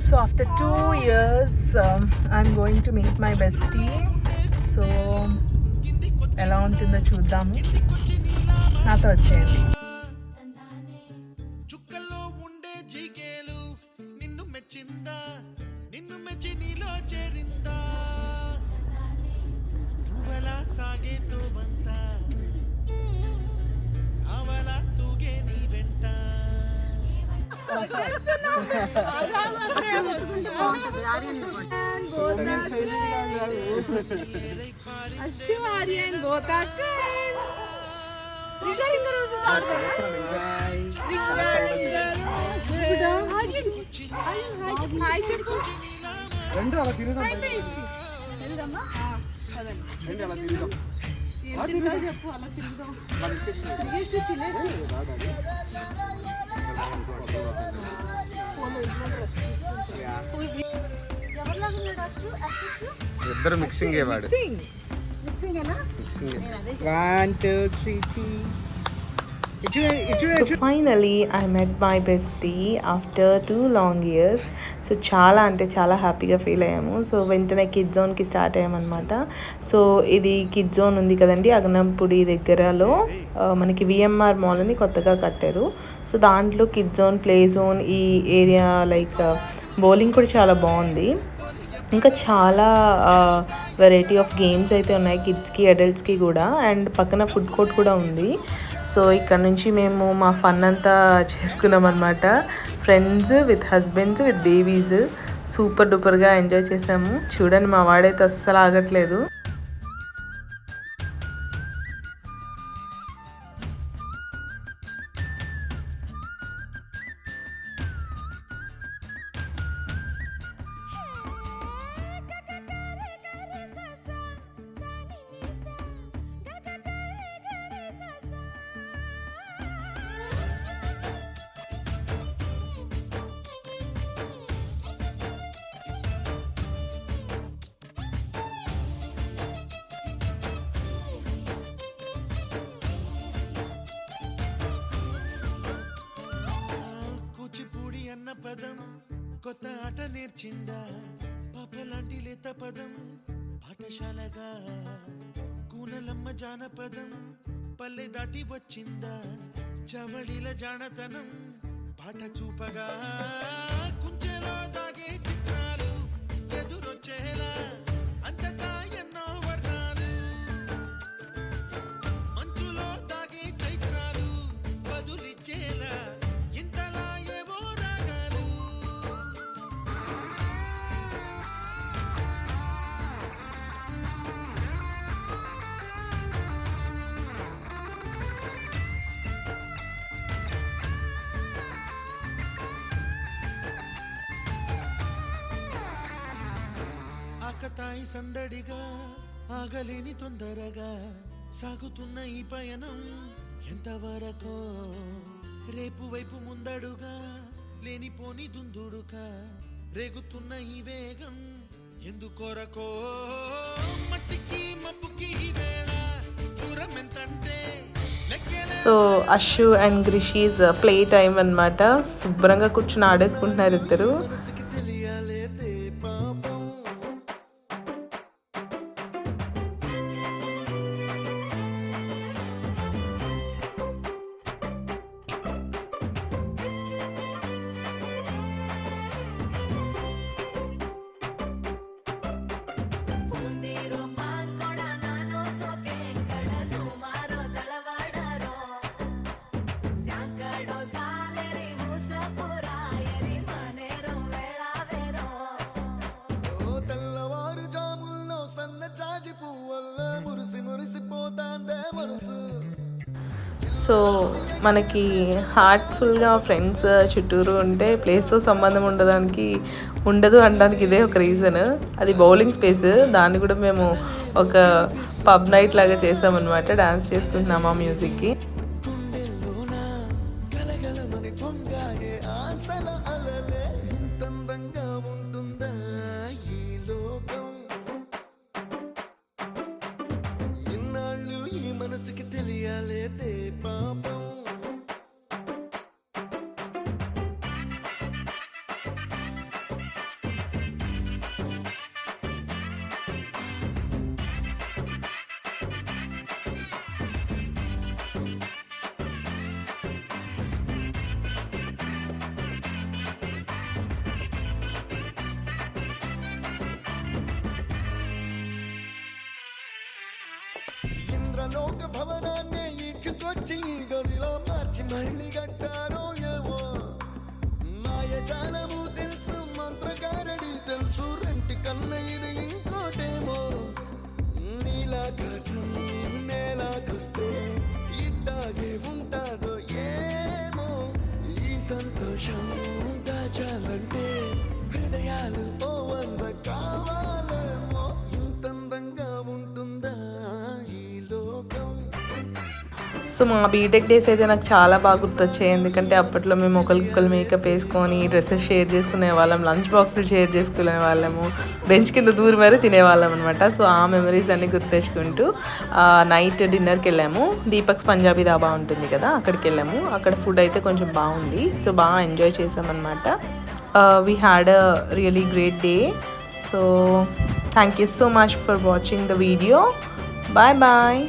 So after 2 years, I'm going to meet my bestie. So ఎలా ఉంటుందో చూద్దాము. నాతో వచ్చేయండి. చుక్కల్లో ఉండే జీకేలు నిన్ను మెచ్చిందా, నిన్ను మెచ్చి నీలో చేరిందా, నువ్వలా సాగేతో బంత అవలా తూగే నీ వెంట. రెండు అలా తిరుగుదాం. చెప్పు అలా తిరుగుదాం. ఇద్దరు మిక్సింగ్ వాడు. So finally I met my bestie after 2 long years. So చాలా అంటే చాలా హ్యాపీగా ఫీల్ అయ్యాము. సో వెంటనే కిడ్ జోన్కి స్టార్ట్ అయ్యామన్నమాట. సో ఇది కిడ్ జోన్ ఉంది కదండి, అగనంపుడి దగ్గరలో మనకి విఎంఆర్ మాల్ అని కొత్తగా కట్టారు. సో దాంట్లో కిడ్ జోన్, ప్లే జోన్, ఈ ఏరియా లైక్ బౌలింగ్ కూడా చాలా బాగుంది. ఇంకా చాలా వెరైటీ ఆఫ్ గేమ్స్ అయితే ఉన్నాయి కిడ్స్కి, అడల్ట్స్కి కూడా. అండ్ పక్కన ఫుడ్ కోర్ట్ కూడా ఉంది. సో ఇక్కడ నుంచి మేము మా ఫన్ అంతా చేసుకున్నాం అనమాట. Friends with husbands with babies super డూపర్గా ఎంజాయ్ చేసాము. చూడండి మా వాడైతే అస్సలు ఆగట్లేదు. పదం కొత్త ఆట నేర్చిందా, పాపలాంటి లేత పదం పాఠశాలగా, కూనలమ్మ జానపదం పల్లె దాటి వచ్చిందా, చవడిల జానతనం పాట చూపగా, కుంచెలో దాగే చిత్రాలు ఎదురొచ్చేలా అంతటా ఎన్నో వర్ణాలు, మంచులో దాగే చైత్రాలు బదులిచ్చేలా ఇంతలా ఏవో రాగాలు. ఆకతాయి సందడిగా ఆగలేని తొందరగా సాగుతున్న ఈ పయనం ఎంతవరకో, రేపు వైపు ముందడుగా లేనిపోని దుందుడుగా రేగుతున్న ఈ వేగం ఎందుకొరకో, మట్టికి మబ్బుకి ఈ వేళ దూరం ఎంతంటే. సో అషు అండ్ గ్రిషీస్ ప్లే టైం అన్నమాట. శుభ్రంగా కూర్చుని ఆడేసుకుంటున్నారు ఇద్దరు. సో మనకి హార్ట్ఫుల్గా ఫ్రెండ్స్ చుట్టూరు ఉంటే ప్లేస్తో సంబంధం ఉండదు అనడానికి ఇదే ఒక రీజన్. అది బౌలింగ్ స్పేస్. దాన్ని కూడా మేము ఒక పబ్ నైట్ లాగా చేసామన్నమాట. డాన్స్ చేసుకుంటున్నాము ఆ మ్యూజిక్కి. మనసుకి తెలియాలేదే పాపం. లోక భవనాన్ని ఈడ్చుకొచ్చి ఈ గదిలో మార్చి మళ్ళీ కట్టారో ఏమో మాయజాలము తెలుసు మంత్రగారడి తెలుసు రెంటి కన్న ఇది ఇంకోటేమో నీలాకాశం నేలాకొస్తే ఇట్టాగే ఉంటాదో ఏమో ఈ సంతోషం దాచాలంటే హృదయాలు ఓ వంద కావాలేమో ఇంతందంగా ఉంటుందా ఈ లోకం. సో మా బీటెక్ డేస్ అయితే నాకు చాలా బాగా గుర్తొచ్చాయి. ఎందుకంటే అప్పట్లో మేము ఒకరికొకరు మేకప్ వేసుకొని డ్రెస్సెస్ షేర్ చేసుకునే వాళ్ళం, లంచ్ బాక్సులు షేర్ చేసుకునే వాళ్ళము, బెంచ్ కింద దూరం మరీ తినేవాళ్ళం అనమాట. సో ఆ మెమరీస్ అన్నీ గుర్తెచ్చుకుంటూ నైట్ డిన్నర్కి వెళ్ళాము. దీపక్స్ పంజాబీ దాబా ఉంటుంది కదా, అక్కడికి వెళ్ళాము. అక్కడ ఫుడ్ అయితే కొంచెం బాగుంది. సో బాగా ఎంజాయ్ చేసామన్నమాట. We had a really great day. So thank you so much for watching the video. Bye bye.